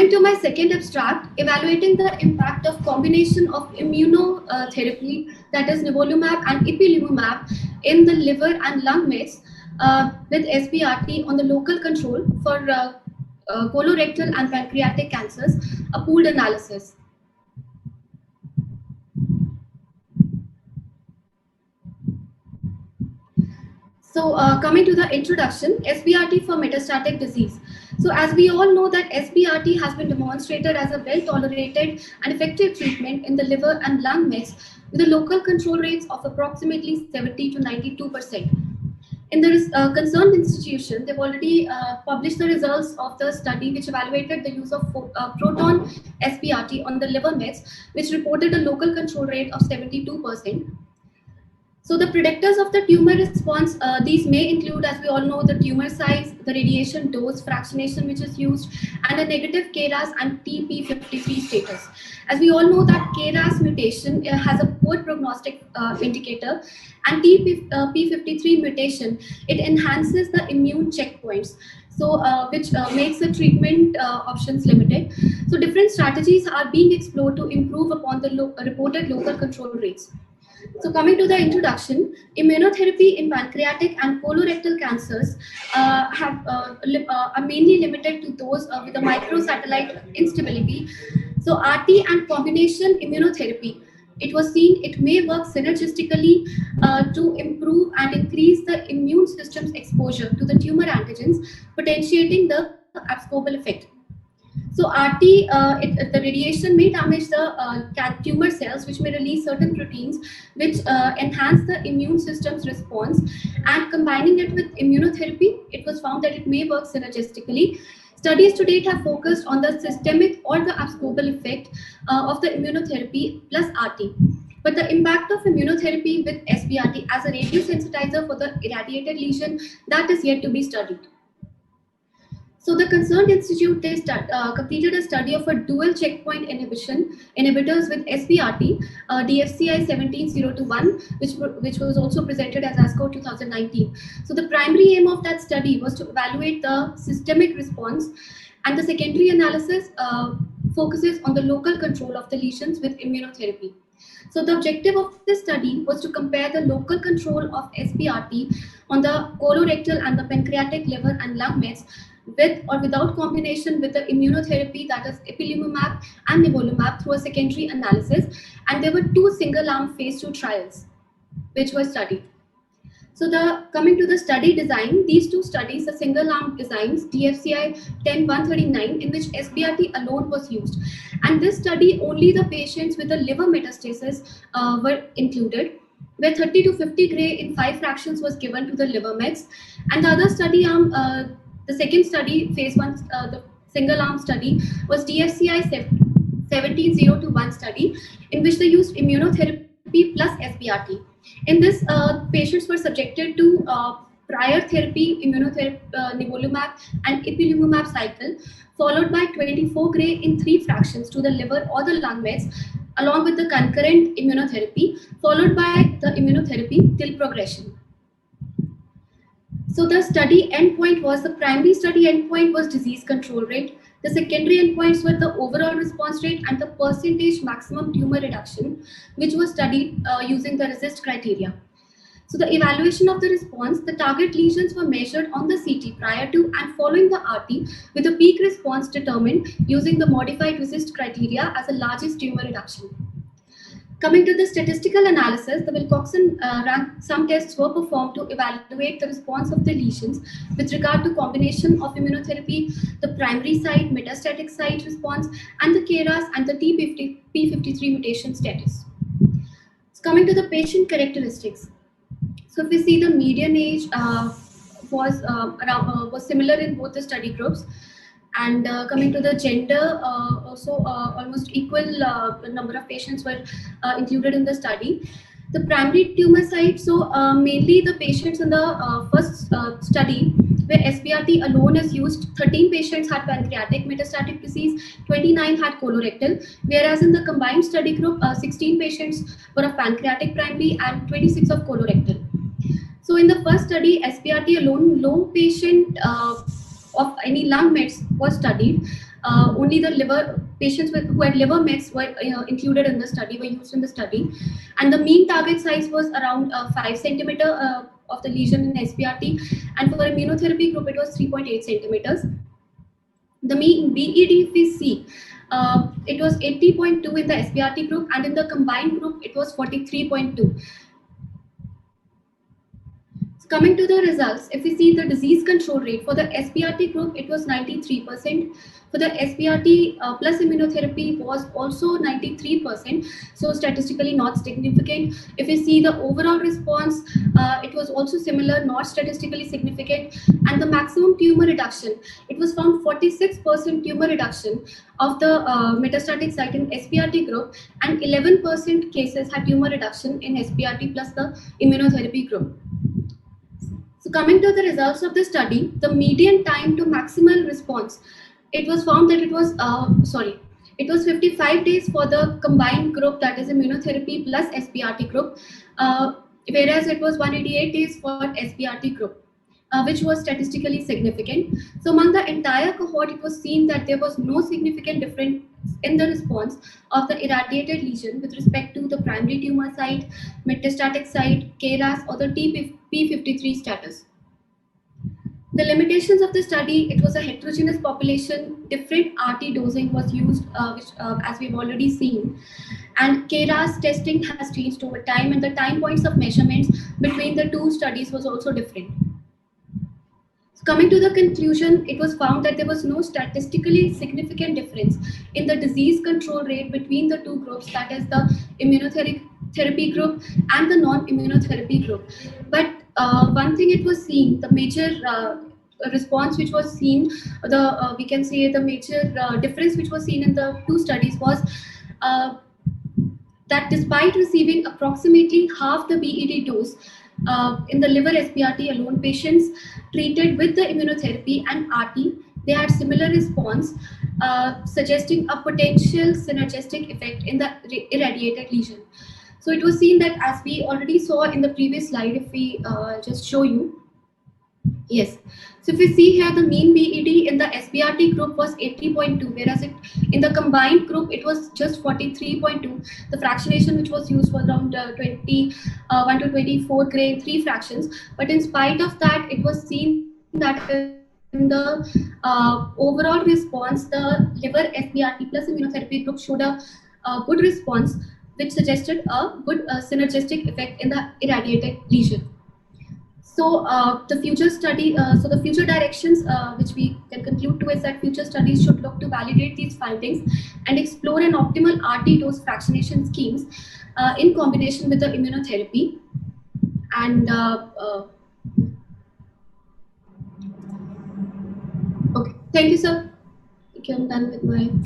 Coming to my second abstract, evaluating the impact of combination of immunotherapy, that is nivolumab and ipilimumab, in the liver and lung mets with SBRT on the local control for colorectal and pancreatic cancers, a pooled analysis. So coming to the introduction, SBRT for metastatic disease. So as we all know that SBRT has been demonstrated as a well-tolerated and effective treatment in the liver and lung mets with the local control rates of approximately 70 to 92%. In the concerned institution, they've already published the results of the study which evaluated the use of proton SBRT on the liver mets, which reported a local control rate of 72%. So the predictors of the tumor response, these may include, as we all know, the tumor size, the radiation dose fractionation which is used, and a negative KRAS and TP53 status. As we all know that KRAS mutation has a poor prognostic indicator, and TP53 mutation, it enhances the immune checkpoints, so which makes the treatment options limited. So different strategies are being explored to improve upon the reported local control rates. So coming to the introduction, immunotherapy in pancreatic and colorectal cancers are mainly limited to those with a microsatellite instability. So RT and combination immunotherapy, it was seen it may work synergistically to improve and increase the immune system's exposure to the tumor antigens, potentiating the abscopal effect. So RT, the radiation may damage the tumor cells, which may release certain proteins which enhance the immune system's response. And combining it with immunotherapy, it was found that it may work synergistically. Studies to date have focused on the systemic or the abscopal effect of the immunotherapy plus RT. But the impact of immunotherapy with SBRT as a radiosensitizer for the irradiated lesion, that is yet to be studied. So the concerned institute, they completed a study of a dual checkpoint inhibitors with SBRT, DFCI 17021, which was also presented as ASCO 2019. So the primary aim of that study was to evaluate the systemic response, and the secondary analysis focuses on the local control of the lesions with immunotherapy. So the objective of this study was to compare the local control of SBRT on the colorectal and the pancreatic, liver and lung mets with or without combination with the immunotherapy, that is ipilimumab and nivolumab, through a secondary analysis. And there were two single-arm phase 2 trials which were studied. So coming to the study design, these two studies, the single-arm designs, DFCI 10139, in which SBRT alone was used. And this study, only the patients with the liver metastasis were included, where 30 to 50 gray in 5 fractions was given to the liver mets. And the other study arm, the second study, phase 1, the single arm study, was DFCI 17021 study, in which they used immunotherapy plus SBRT. In this, patients were subjected to prior therapy, immunotherapy, nivolumab and ipilimumab cycle, followed by 24 gray in 3 fractions to the liver or the lung mets, along with the concurrent immunotherapy, followed by the immunotherapy till progression. So the study endpoint was, the primary study endpoint was disease control rate. The secondary endpoints were the overall response rate and the percentage maximum tumor reduction, which was studied using the RECIST criteria. So the evaluation of the response, the target lesions were measured on the CT prior to and following the RT, with a peak response determined using the modified RECIST criteria as the largest tumor reduction. Coming to the statistical analysis, the Wilcoxon rank sum tests were performed to evaluate the response of the lesions with regard to combination of immunotherapy, the primary site, metastatic site response, and the KRAS and the P53 mutation status. So coming to the patient characteristics. So if we see, the median age was similar in both the study groups. And coming to the gender, also almost equal number of patients were included in the study. The primary tumor site, so mainly the patients in the first study where SBRT alone is used, 13 patients had pancreatic metastatic disease, 29 had colorectal, whereas in the combined study group, 16 patients were of pancreatic primary and 26 of colorectal. So in the first study, SBRT alone, no patient of any lung mets was studied. only the liver patients who had liver mets were included in the study, were used in the study, and the mean target size was around 5 centimeter of the lesion in SBRT, and for immunotherapy group it was 3.8 centimeters. The mean BED, if we see, it was 80.2 in the SBRT group, and in the combined group it was 43.2. Coming to the results, if we see the disease control rate for the SBRT group, it was 93%. For the SBRT plus immunotherapy was also 93%, so statistically not significant. If you see the overall response, it was also similar, not statistically significant. And the maximum tumor reduction, it was found 46% tumor reduction of the metastatic site in SBRT group, and 11% cases had tumor reduction in SBRT plus the immunotherapy group. So coming to the results of the study, the median time to maximal response, it was found that it was 55 days for the combined group, that is immunotherapy plus SBRT group, whereas it was 188 days for SBRT group, which was statistically significant. So among the entire cohort, it was seen that there was no significant difference in the response of the irradiated lesion with respect to the primary tumor site, metastatic site, KRAS, or the TP53 status. The limitations of the study, it was a heterogeneous population, different RT dosing was used, which as we've already seen, and KRAS testing has changed over time, and the time points of measurements between the two studies was also different. So coming to the conclusion, it was found that there was no statistically significant difference in the disease control rate between the two groups, that is the immunotherapy group and the non-immunotherapy group. But one thing it was seen, the major response which was seen, we can say the major difference which was seen in the two studies was that despite receiving approximately half the BED dose in the liver SBRT alone, patients treated with the immunotherapy and RT, they had similar response, suggesting a potential synergistic effect in the irradiated lesion. So it was seen that, as we already saw in the previous slide, if we just show you, yes. So if we see here, the mean BED in the SBRT group was 80.2, whereas in the combined group it was just 43.2. The fractionation which was used was around 21 to 24 grade 3 fractions. But in spite of that, it was seen that in the overall response, the liver SBRT plus immunotherapy group showed a good response, which suggested a good synergistic effect in the irradiated lesion. So the future study, so the future directions which we can conclude to is that future studies should look to validate these findings and explore an optimal RT dose fractionation schemes in combination with the immunotherapy. And okay, thank you, sir. Okay, I'm done with my